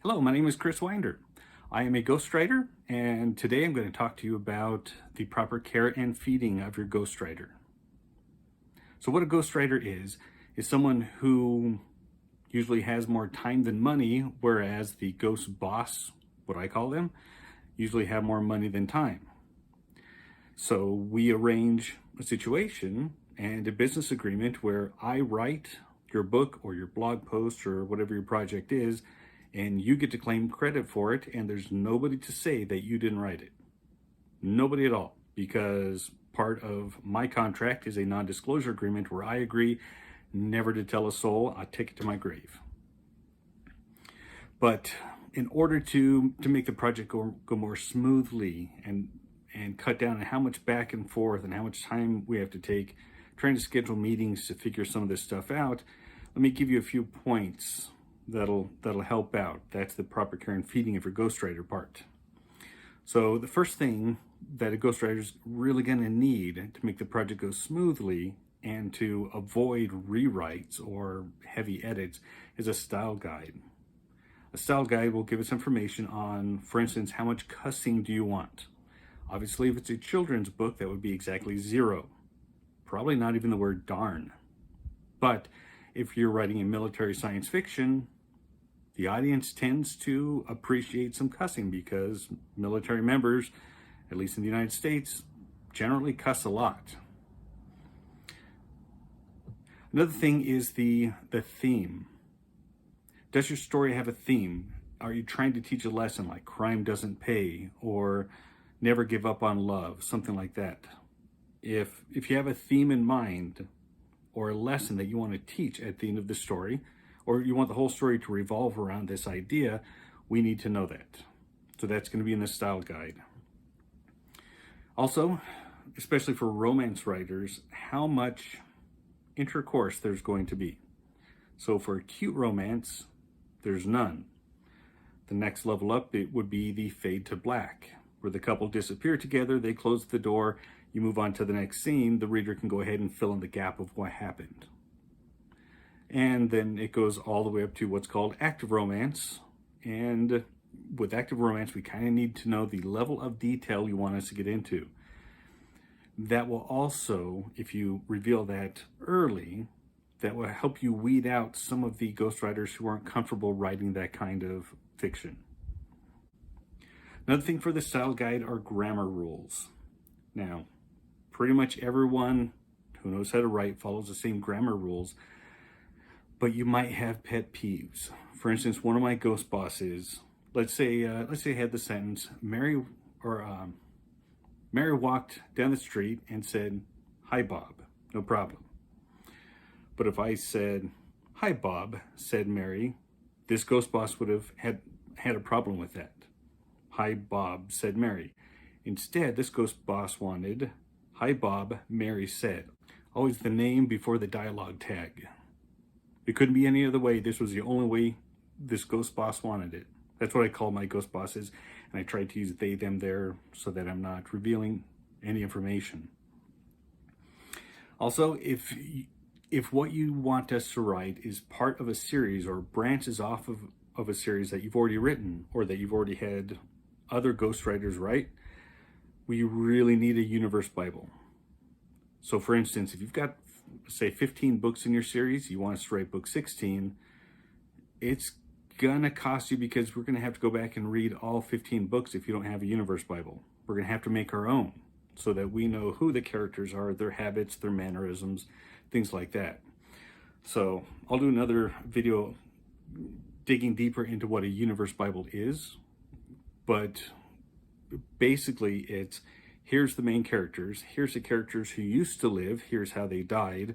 Hello, my name is Chris Winder. I am a ghostwriter, and today I'm going to talk to you about the proper care and feeding of your ghostwriter. So what a ghostwriter is someone who usually has more time than money, whereas the ghost boss, what I call them, usually have more money than time. So we arrange a situation and a business agreement where I write your book or your blog post or whatever your project is, and you get to claim credit for it, and there's nobody to say that you didn't write it. Nobody at all, because part of my contract is a non-disclosure agreement where I agree never to tell a soul. I'll take it to my grave. But in order to make the project go more smoothly and cut down on how much back and forth and how much time we have to take trying to schedule meetings to figure some of this stuff out, let me give you a few points that'll help out. That's the proper care and feeding of your ghostwriter part. So the first thing that a ghostwriter is really going to need to make the project go smoothly and to avoid rewrites or heavy edits is a style guide. A style guide will give us information on, for instance, how much cussing do you want? Obviously, if it's a children's book, that would be exactly 0. Probably not even the word darn. But if you're writing a military science fiction, the audience tends to appreciate some cussing because military members, at least in the United States, generally cuss a lot. Another thing is the theme. Does your story have a theme? Are you trying to teach a lesson like crime doesn't pay or never give up on love, something like that? If you have a theme in mind or a lesson that you want to teach at the end of the story, or you want the whole story to revolve around this idea, we need to know that. So that's going to be in the style guide. Also, especially for romance writers, how much intercourse there's going to be. So for a cute romance, there's none. The next level up, it would be the fade to black, where the couple disappear together, they close the door, you move on to the next scene, the reader can go ahead and fill in the gap of what happened. And then it goes all the way up to what's called active romance. And with active romance, we kind of need to know the level of detail you want us to get into. That will also, if you reveal that early, that will help you weed out some of the ghostwriters who aren't comfortable writing that kind of fiction. Another thing for the style guide are grammar rules. Now, pretty much everyone who knows how to write follows the same grammar rules, but you might have pet peeves. For instance, one of my ghost bosses, let's say I had the sentence, Mary walked down the street and said, "Hi, Bob," no problem. But if I said, "Hi, Bob," said Mary, this ghost boss would have had a problem with that. "Hi, Bob," said Mary. Instead, this ghost boss wanted, "Hi, Bob," Mary said. Always the name before the dialogue tag. It couldn't be any other way. This was the only way this ghost boss wanted it. That's what I call my ghost bosses, and I try to use they, them, there so that I'm not revealing any information. Also, if what you want us to write is part of a series or branches off of a series that you've already written or that you've already had other ghostwriters write, we really need a universe Bible. So for instance, if you've got, say, 15 books in your series, you want us to write book 16, it's gonna cost you because we're gonna have to go back and read all 15 books if you don't have a universe Bible. We're gonna have to make our own so that we know who the characters are, their habits, their mannerisms, things like that. So I'll do another video digging deeper into what a universe Bible is, but basically it's, here's the main characters, here's the characters who used to live, here's how they died,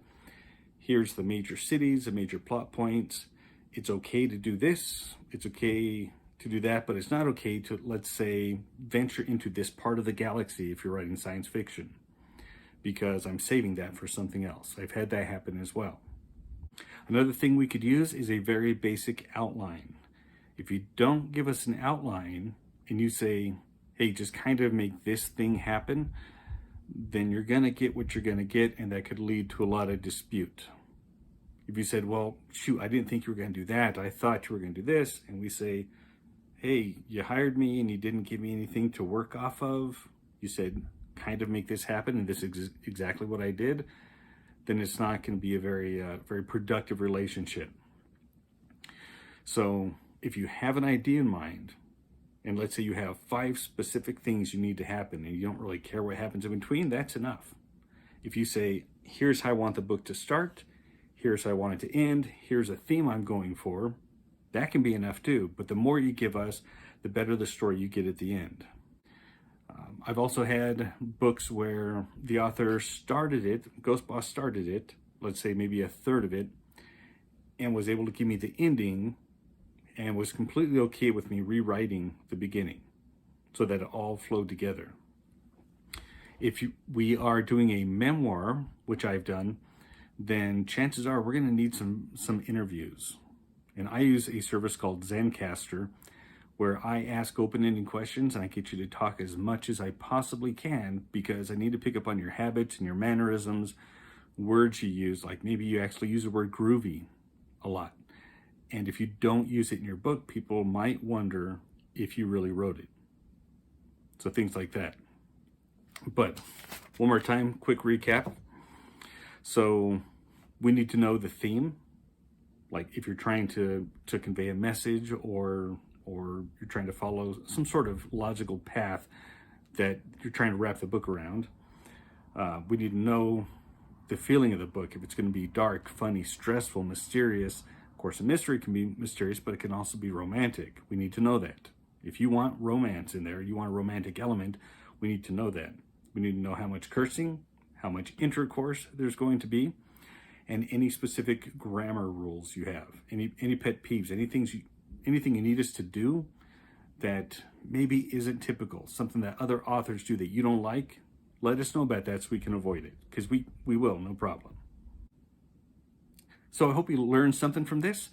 here's the major cities, the major plot points. It's okay to do this, it's okay to do that, but it's not okay to, let's say, venture into this part of the galaxy if you're writing science fiction, because I'm saving that for something else. I've had that happen as well. Another thing we could use is a very basic outline. If you don't give us an outline and you say, hey, just kind of make this thing happen, then you're gonna get what you're gonna get, and that could lead to a lot of dispute. If you said, well, shoot, I didn't think you were gonna do that, I thought you were gonna do this, and we say, hey, you hired me and you didn't give me anything to work off of. You said, kind of make this happen, and this is exactly what I did. Then it's not going to be a very productive relationship. So if you have an idea in mind, and let's say you have 5 specific things you need to happen and you don't really care what happens in between, that's enough. If you say, here's how I want the book to start, here's how I want it to end, here's a theme I'm going for, that can be enough too. But the more you give us, the better the story you get at the end. I've also had books where the author started it, Ghost Boss started it, let's say maybe a third of it, and was able to give me the ending and was completely okay with me rewriting the beginning so that it all flowed together. If we are doing a memoir, which I've done, then chances are we're going to need some interviews. And I use a service called Zencaster, where I ask open-ended questions and I get you to talk as much as I possibly can, because I need to pick up on your habits and your mannerisms, words you use. Like maybe you actually use the word groovy a lot. And if you don't use it in your book, people might wonder if you really wrote it. So things like that. But one more time, quick recap. So we need to know the theme. Like if you're trying to convey a message, or you're trying to follow some sort of logical path that you're trying to wrap the book around. We need to know the feeling of the book. If it's going to be dark, funny, stressful, mysterious. Of course, a mystery can be mysterious, but it can also be romantic. We need to know that. If you want romance in there, you want a romantic element, we need to know that. We need to know how much cursing, how much intercourse there's going to be, and any specific grammar rules you have, any pet peeves, anything you need us to do that maybe isn't typical, something that other authors do that you don't like. Let us know about that so we can avoid it, because we will, no problem. So I hope you learned something from this,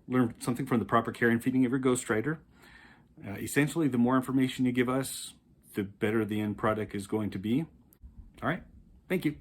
learned something from the proper care and feeding of your ghostwriter. Essentially, the more information you give us, the better the end product is going to be. All right, thank you.